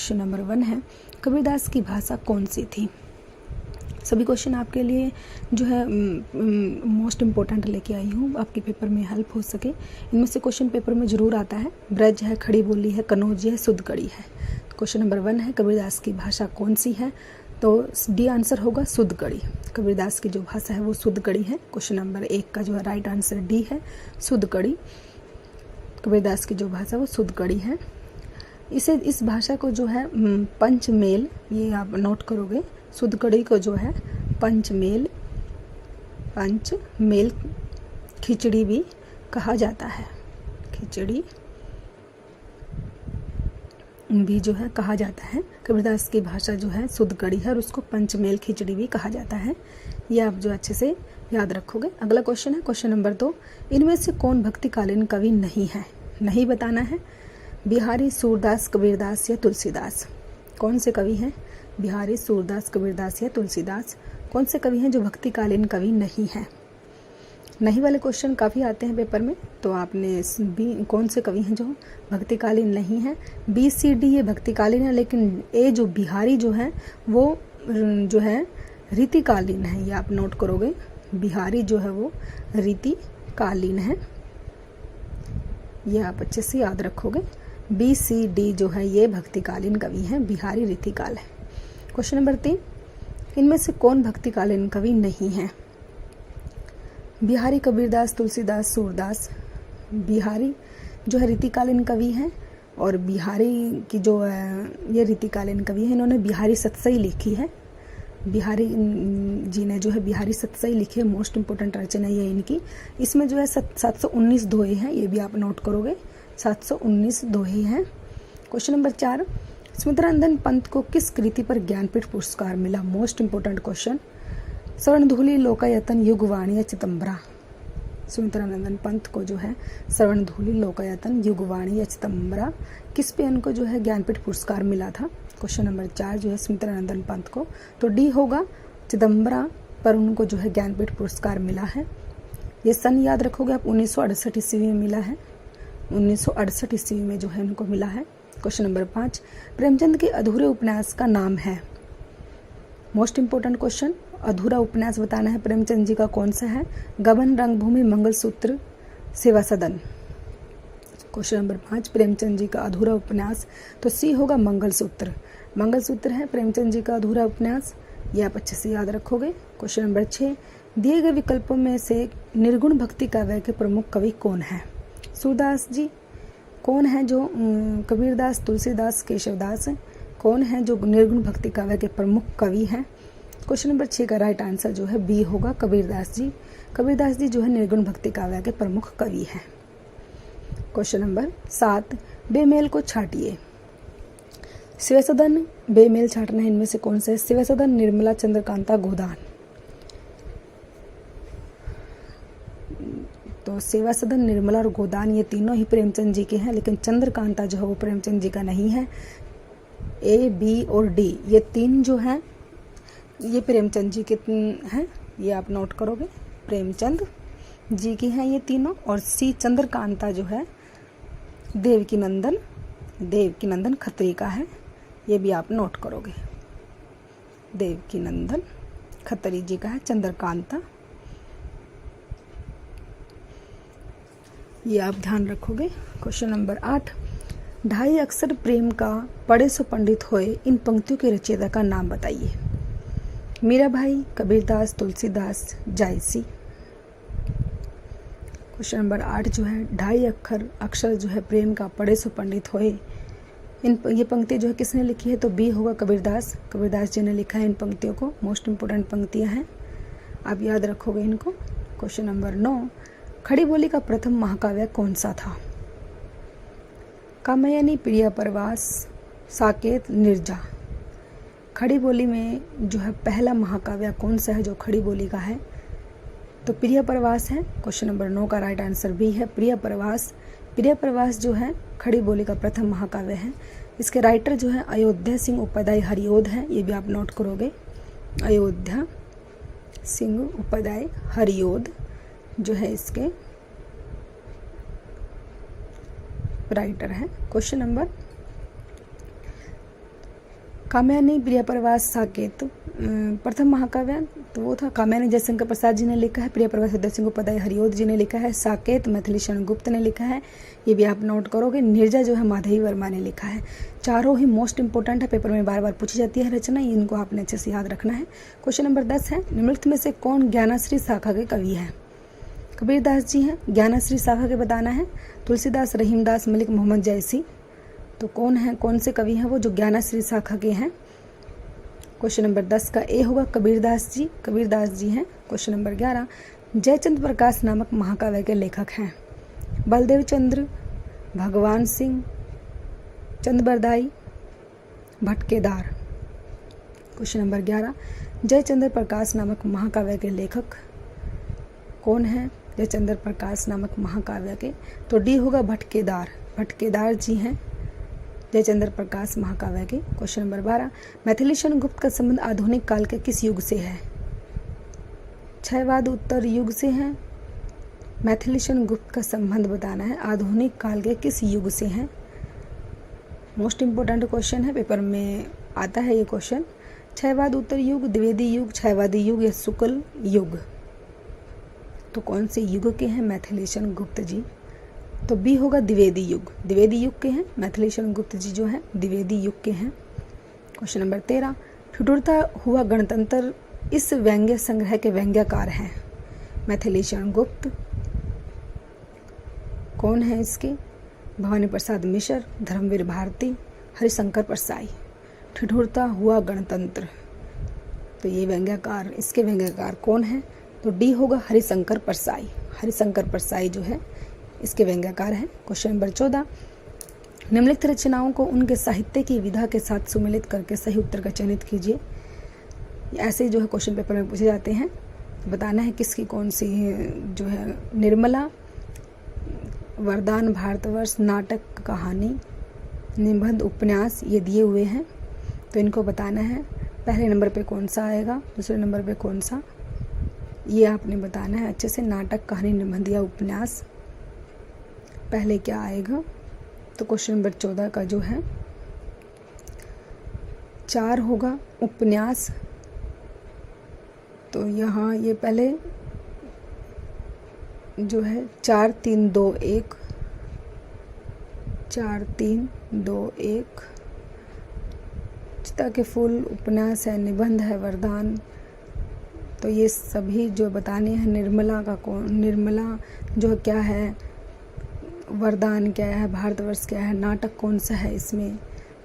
Question number 1 है, कबीरदास की भाषा कौन सी थी। सभी क्वेश्चन आपके लिए जो है मोस्ट इम्पोर्टेंट लेके आई हूँ, आपके पेपर में हेल्प हो सके। इनमें से क्वेश्चन पेपर में ज़रूर आता है, ब्रज है, खड़ी बोली है, कनौजी है, शुद्ध कड़ी है। क्वेश्चन नंबर 1 है, कबीरदास की भाषा कौन सी है, तो डी आंसर होगा शुद्ध कड़ी। कबीरदास की जो भाषा है वो शुद्ध कड़ी है। क्वेश्चन नंबर 1 का जो है राइट आंसर डी है, शुद्ध कड़ी। कबीरदास की जो भाषा वो शुद्ध कड़ी है। इस भाषा को जो है पंचमेल, ये आप नोट करोगे, शुद्ध कड़ी को जो है पंचमेल खिचड़ी भी कहा जाता है। खिचड़ी भी जो है कहा जाता है। कबीरदास की भाषा जो है शुद्ध कड़ी है और उसको पंचमेल खिचड़ी भी कहा जाता है। ये आप जो अच्छे से याद रखोगे। अगला क्वेश्चन है क्वेश्चन नंबर 2, इनमें से कौन भक्तिकालीन कवि नहीं है। नहीं बताना है। बिहारी, सूरदास, कबीरदास या तुलसीदास। कौन से कवि हैं? बिहारी, सूरदास, कबीरदास या तुलसीदास। कौन से कवि हैं जो भक्तिकालीन कवि नहीं हैं? नहीं वाले क्वेश्चन काफ़ी आते हैं पेपर में, तो आपने बी कौन से कवि हैं जो भक्तिकालीन नहीं हैं। बी सी डी ये भक्तिकालीन है, लेकिन ए जो बिहारी जो है वो जो है रीतिकालीन है। ये आप नोट करोगे, बिहारी जो है वो रीतिकालीन है। ये आप अच्छे से याद रखोगे। बी सी डी जो है ये भक्तिकालीन कवि हैं, बिहारी रीतिकाल है। क्वेश्चन नंबर 3, इनमें से कौन भक्तिकालीन कवि नहीं है। बिहारी, कबीरदास, तुलसीदास, सूरदास। बिहारी जो है रीतिकालीन कवि हैं और बिहारी की जो ये रीतिकालीन कवि है, इन्होंने बिहारी सतसई लिखी है। बिहारी जी ने जो है बिहारी सतसई लिखी है, मोस्ट इम्पोर्टेंट रचना ये इनकी। इसमें जो है 719 दोहे हैं, ये भी आप नोट करोगे, 719 दोहे हैं। क्वेश्चन नंबर 4, स्मितरंजन पंत को किस कृति पर ज्ञानपीठ पुरस्कार मिला। Most important question. Swarnadhuli, Lokayatan, Yugvani या चिदंबरा। स्मितरंजन पंत को जो है स्वर्णधूलि, लोकायतन, युगवाणी या चिदंबरा किस पे उनको जो है ज्ञानपीठ पुरस्कार मिला था। क्वेश्चन नंबर 4 जो है स्मितरंजन पंत को, तो डी होगा, चिदंबरा पर उनको जो है ज्ञानपीठ पुरस्कार मिला है। ये सन याद रखोगे आप, 1968 ईस्वी में मिला है। 1968 ईस्वी में जो है उनको मिला है। क्वेश्चन नंबर 5, प्रेमचंद के अधूरे उपन्यास का नाम है। मोस्ट इम्पोर्टेंट क्वेश्चन, अधूरा उपन्यास बताना है प्रेमचंद जी का कौन सा है। गबन, रंगभूमि, मंगलसूत्र, सेवा सदन। क्वेश्चन नंबर 5, प्रेमचंद जी का अधूरा उपन्यास, तो सी होगा मंगलसूत्र। मंगलसूत्र है प्रेमचंद जी का अधूरा उपन्यास, ये आप अच्छे से याद रखोगे। क्वेश्चन नंबर 6, दिए गए विकल्पों में से निर्गुण भक्ति काव्य के प्रमुख कवि कौन है। सूरदास जी। कौन है जो कबीरदास, तुलसीदास, केशवदास। कौन है जो निर्गुण भक्ति काव्य के प्रमुख कवि हैं। क्वेश्चन नंबर 6 का राइट आंसर जो है बी होगा, कबीरदास जी। कबीरदास जी जो है निर्गुण भक्ति काव्य के प्रमुख कवि हैं। क्वेश्चन नंबर 7, बेमेल को छाटिए। शिवसदन, बेमेल छाटना है, इनमें से कौन सा है। शिवसदन, निर्मला, चंद्रकांता, गोदान। तो सेवा सदन, निर्मला और गोदान ये तीनों ही प्रेमचंद जी के हैं, लेकिन चंद्रकांता जो है वो प्रेमचंद जी का नहीं है। ए, बी और डी ये 3 जो हैं ये प्रेमचंद जी के हैं, ये आप नोट करोगे, प्रेमचंद जी की हैं ये तीनों। और सी चंद्रकांता जो है देवकी नंदन खत्री का है, ये भी आप नोट करोगे। देवकी नंदन खत्री जी का है चंद्रकांता, ये आप ध्यान रखोगे। क्वेश्चन नंबर 8, ढाई अक्षर प्रेम का पढ़े सो पंडित होए, इन पंक्तियों के रचयिता का नाम बताइए। मीराबाई, कबीरदास, तुलसीदास, जायसी। क्वेश्चन नंबर 8 जो है ढाई अक्षर जो है प्रेम का पढ़े सो पंडित होए, ये पंक्ति जो है किसने लिखी है, तो बी होगा, कबीरदास। कबीरदास जी ने लिखा है इन पंक्तियों को। मोस्ट इंपोर्टेंट पंक्तियां हैं, आप याद रखोगे इनको। क्वेश्चन नंबर 9, खड़ी बोली का प्रथम महाकाव्य कौन सा था। कामयानी, प्रिया परवास, साकेत, निर्जा। खड़ी बोली में जो है पहला महाकाव्य कौन सा है जो खड़ी बोली का है, तो प्रिया परवास है। क्वेश्चन नंबर 9 का राइट आंसर भी है प्रिया परवास। प्रिया परवास जो है खड़ी बोली का प्रथम महाकाव्य है। इसके राइटर जो है अयोध्या सिंह उपाध्याय हरिओद है, ये भी आप नोट करोगे। अयोध्या सिंह उपाध्याय हरिओद जो है इसके राइटर है। क्वेश्चन नंबर काम्यानी प्रियप्रवास साकेत प्रथम महाकाव्य तो वो था। काम्यानी जयशंकर प्रसाद जी ने लिखा है, प्रियप्रवास उदय सिंह उपाध्याय हरिओद जी ने लिखा है, साकेत मैथिली शरण गुप्त ने लिखा है, ये भी आप नोट करोगे। नीरजा जो है माधवी वर्मा ने लिखा है। चारों ही मोस्ट इंपॉर्टेंट है, पेपर में बार बार पूछी जाती है रचना, इनको आपने अच्छे से याद रखना है। क्वेश्चन नंबर 10 है, निम्नलिखित में से कौन ज्ञानाश्री शाखा के कवि हैं? कबीरदास जी हैं। ज्ञानाश्री शाखा के बताना है। तुलसीदास, रहीमदास, मलिक मोहम्मद जैसी। तो कौन है, कौन से कवि हैं वो जो ज्ञानाश्री शाखा के हैं? क्वेश्चन नंबर 10 का ए होगा कबीरदास जी, कबीरदास जी हैं। क्वेश्चन नंबर 11, जयचंद्र प्रकाश नामक महाकाव्य के लेखक हैं? बलदेव चंद्र, भगवान सिंह, चंद्रबरदाई, भटकेदार। क्वेश्चन नंबर 11, जयचंद्र प्रकाश नामक महाकाव्य के लेखक कौन है? जयचंद्र प्रकाश नामक महाकाव्य के, तो डी होगा भटकेदार, भटकेदार जी हैं जयचंद्र प्रकाश महाकाव्य के। क्वेश्चन नंबर 12, मैथिली शरण गुप्त का संबंध आधुनिक काल के किस युग से है? क्षयवाद उत्तर युग से है। मैथिली शरण गुप्त का संबंध बताना है, आधुनिक काल के किस युग से है? मोस्ट इंपोर्टेंट क्वेश्चन है, पेपर में आता है ये क्वेश्चन। क्षयवाद उत्तर युग, द्विवेदी युग, क्षयवादी युग या शुक्ल युग, तो कौन से युग के हैं मैथिली शरण गुप्त जी? तो बी होगा द्विवेदी युग, द्विवेदी युग के हैं मैथिली शरण गुप्त जी जो हैं द्विवेदी युग के हैं। क्वेश्चन नंबर 13, ठिठुरता हुआ गणतंत्र इस व्यंग्य संग्रह के व्यंग्यकार हैं? मैथिली शरण गुप्त। कौन है इसके? भवानी प्रसाद मिश्र, धर्मवीर भारती, हरिशंकर परसाई। ठिठुरता हुआ गणतंत्र, तो ये व्यंग्यकार, इसके व्यंग्यकार कौन है? तो डी होगा हरिशंकर परसाई, हरिशंकर परसाई जो है इसके व्यंग्यकार हैं। क्वेश्चन नंबर 14, निम्नलिखित रचनाओं को उनके साहित्य की विधा के साथ सुमेलित करके सही उत्तर का चयनित कीजिए। ऐसे जो है क्वेश्चन पेपर में पूछे जाते हैं, बताना है किसकी कौन सी जो है। निर्मला, वरदान, भारतवर्ष, नाटक, कहानी, निबंध, उपन्यास, ये दिए हुए हैं, तो इनको बताना है। पहले नंबर पे कौन सा आएगा, दूसरे नंबर पे कौन सा, ये आपने बताना है अच्छे से। नाटक, कहानी, निबंध या उपन्यास, पहले क्या आएगा? तो क्वेश्चन नंबर 14 का जो है 4 होगा उपन्यास। तो यहाँ ये पहले जो है 4 3 2 1, 4 3 2 1, चिता के फूल उपन्यास है, निबंध है, वरदान, तो ये सभी जो बताने हैं। निर्मला का कौन, निर्मला जो क्या है, वरदान क्या है, भारतवर्ष क्या है, नाटक कौन सा है इसमें,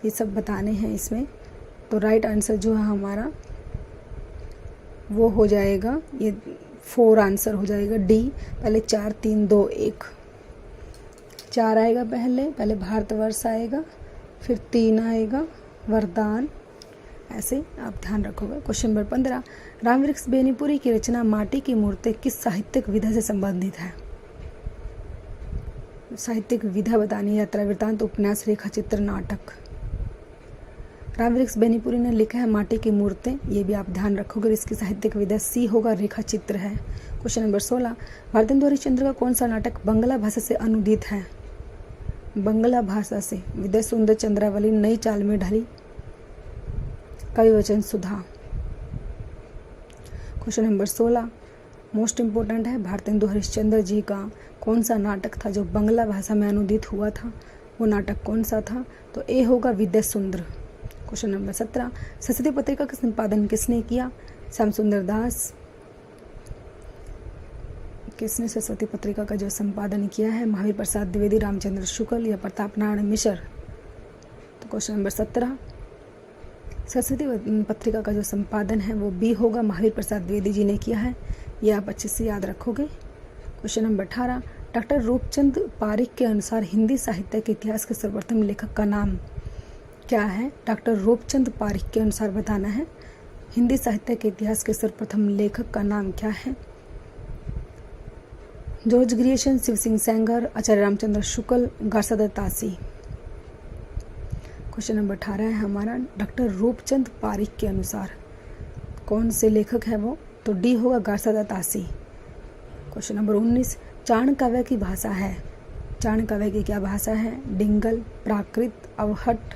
ये सब बताने हैं इसमें। तो राइट आंसर जो है हमारा वो हो जाएगा, ये 4 आंसर हो जाएगा डी। पहले 4 3 2 1, 4 आएगा पहले भारतवर्ष आएगा, फिर 3 आएगा वरदान, ऐसे आप ध्यान रखोगे। क्वेश्चन नंबर 15, रामवृक्ष बेनीपुरी की रचना माटी की मूर्तें किस साहित्यिक विधा से संबंधित है? साहित्यिक विधा बतानी है। यात्रा वृत्तांत, उपन्यास, रेखा चित्र, नाटक। रामवृक्ष बेनीपुरी ने लिखा है माटी की मूर्तें, ये भी आप ध्यान रखोगे। इसकी साहित्यिक विधा सी होगा, रेखा चित्र है। क्वेश्चन नंबर 16, भारतेंदु हरिश्चंद्र का कौन सा नाटक बंगला भाषा से अनुदित है? बंगला भाषा से। विदय सुंदर चंद्रावली, नई चाल में ढली, कवि वचन सुधा। क्वेश्चन नंबर 16 मोस्ट इम्पोर्टेंट है, भारतेंदु हरिश्चंद्र जी का कौन सा नाटक था जो बंगला भाषा में अनुदित हुआ था? वो नाटक कौन सा था? तो ए होगा विदय सुंदर। क्वेश्चन नंबर 17, सरस्वती पत्रिका का संपादन किसने किया? श्याम सुंदर दास। किसने सरस्वती पत्रिका का जो संपादन किया है? महावीर प्रसाद द्विवेदी, रामचंद्र शुक्ल या प्रताप नारायण मिश्र। तो क्वेश्चन नंबर 17, सरस्वती पत्रिका का जो संपादन है वो बी होगा, महावीर प्रसाद द्विवेदी जी ने किया है, ये आप अच्छे से याद रखोगे। Question number 18, doctor Roopchand Pareek के अनुसार हिंदी साहित्य के इतिहास के सर्वप्रथम लेखक का नाम क्या है? डॉक्टर रूपचंद पारिक के अनुसार बताना है हिंदी साहित्य के इतिहास के सर्वप्रथम लेखक का नाम क्या है? जॉर्ज ग्रियर्सन, शिव सिंह सेंगर, आचार्य रामचंद्र शुक्ल, गार्सादत्त तासी। क्वेश्चन नंबर 18 है हमारा, डॉक्टर रूपचंद पारिक के अनुसार कौन से लेखक है वो? तो डी होगा, गार्सादत्त तासी। क्वेश्चन नंबर 19, चाण काव्य की भाषा है? चाण काव्य की क्या भाषा है? डिंगल, प्राकृत, अवहट,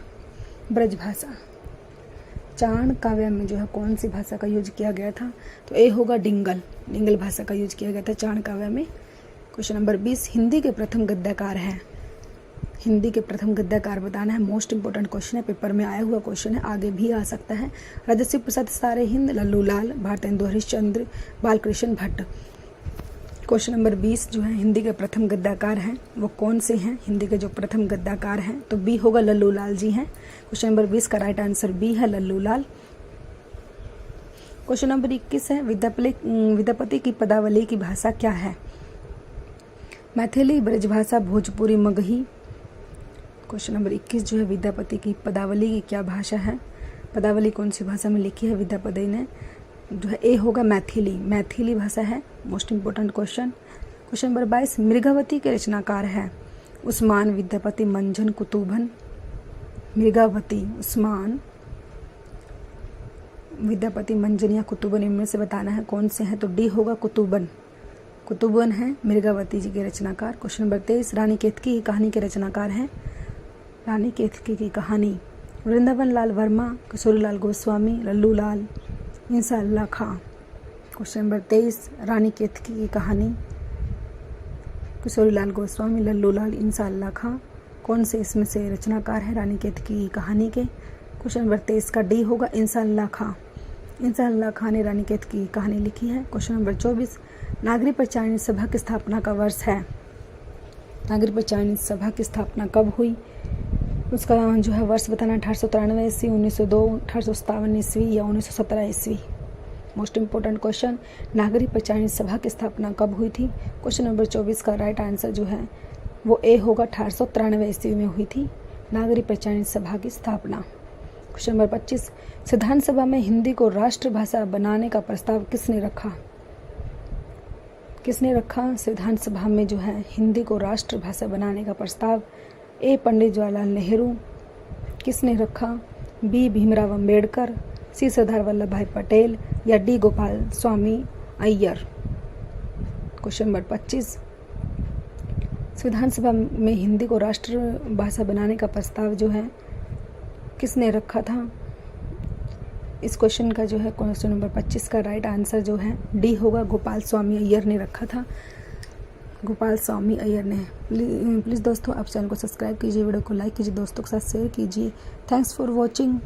ब्रज भाषा। चाण काव्य में जो है कौन सी भाषा का यूज किया गया था? तो ए होगा डिंगल भाषा का यूज किया गया था चाण काव्य में। क्वेश्चन नंबर 20, हिंदी के प्रथम गद्यकार हैं। हिंदी के प्रथम गद्यकार बताना है, मोस्ट इंपॉर्टेंट क्वेश्चन है, पेपर में आया हुआ क्वेश्चन है, आगे भी आ सकता है। राजर्षि प्रसाद सारे हिंद, लल्लू लाल, भारतेंदु हरिश्चंद्र, बालकृष्ण भट्ट। क्वेश्चन नंबर 20 जो है हिंदी के प्रथम गद्यकार हैं वो कौन से हैं? हिंदी के जो प्रथम गद्यकार हैं तो बी होगा लल्लू लाल जी हैं। क्वेश्चन नंबर 20 का राइट आंसर बी है लल्लू लाल। क्वेश्चन नंबर 21 है विद्यापति की पदावली की भाषा क्या है? मैथिली, ब्रजभाषा, भोजपुरी, मगही। क्वेश्चन नंबर 21 जो है विद्यापति की पदावली की क्या भाषा है? पदावली कौन सी भाषा में लिखी है विद्यापति ने? जो है ए होगा मैथिली भाषा है, most important question. Question number 22, Mrigavati के रचनाकार है? उस्मान, विद्यापति, मंझन, कुतुबन। मृगावती, उस्मान, विद्यापति, मंझन या कुतुबन, इनमें से बताना है कौन से हैं। तो डी होगा कुतुबन है मृगावती जी के रचनाकार। क्वेश्चन नंबर 23, रानी केतकी की कहानी के रचनाकार हैं? रानी केतकी की कहानी वृंदावन लाल वर्मा, किशोरी लाल गोस्वामी, लल्लू लाल, इंसा अल्लाह खां। क्वेश्चन नंबर 23, रानी केतकी की कहानी किशोरी लाल गोस्वामी, लल्लू लाल, इंसा अल्लाह खां। कौन से इसमें से रचनाकार है रानी केतकी की कहानी के? क्वेश्चन नंबर 23 का डी होगा इंसा अल्लाह खां। इंसा अल्लाह खां ने रानी केतकी की कहानी लिखी है। क्वेश्चन नंबर 24, नागरिक पंचायत सभा की स्थापना का वर्ष है? नागरिक पंचायत सभा की स्थापना कब हुई? उसका जो है वर्ष बताना 1893 ईस्वी, 1902, 1857 ईस्वी या 1917 ईस्वी। मोस्ट इंपोर्टेंट क्वेश्चन, नागरिक पंचायत सभा की स्थापना कब हुई थी? क्वेश्चन नंबर 24 का राइट आंसर जो है वो ए होगा, 1893 ईस्वी में हुई थी नागरिक पंचायत सभा की स्थापना। क्वेश्चन नंबर 25, संविधान सभा में हिंदी को राष्ट्रभाषा बनाने का प्रस्ताव किसने रखा? संविधान सभा में जो है हिंदी को राष्ट्रभाषा बनाने का प्रस्ताव? ए पंडित जवाहरलाल नेहरू। किसने रखा? बी भीमराव अंबेडकर, सी सरदार वल्लभ भाई पटेल या D Gopal Swami Iyer. Question number 25, संविधान सभा में हिंदी को राष्ट्रभाषा बनाने का प्रस्ताव जो है किसने रखा था? इस क्वेश्चन का जो है क्वेश्चन नंबर 25 का राइट आंसर जो है डी होगा, गोपाल स्वामी अय्यर ने रखा था। गोपाल स्वामी अय्यर ने। प्लीज़ दोस्तों आप चैनल को सब्सक्राइब कीजिए, वीडियो को लाइक कीजिए, दोस्तों के साथ शेयर कीजिए। Thanks for watching.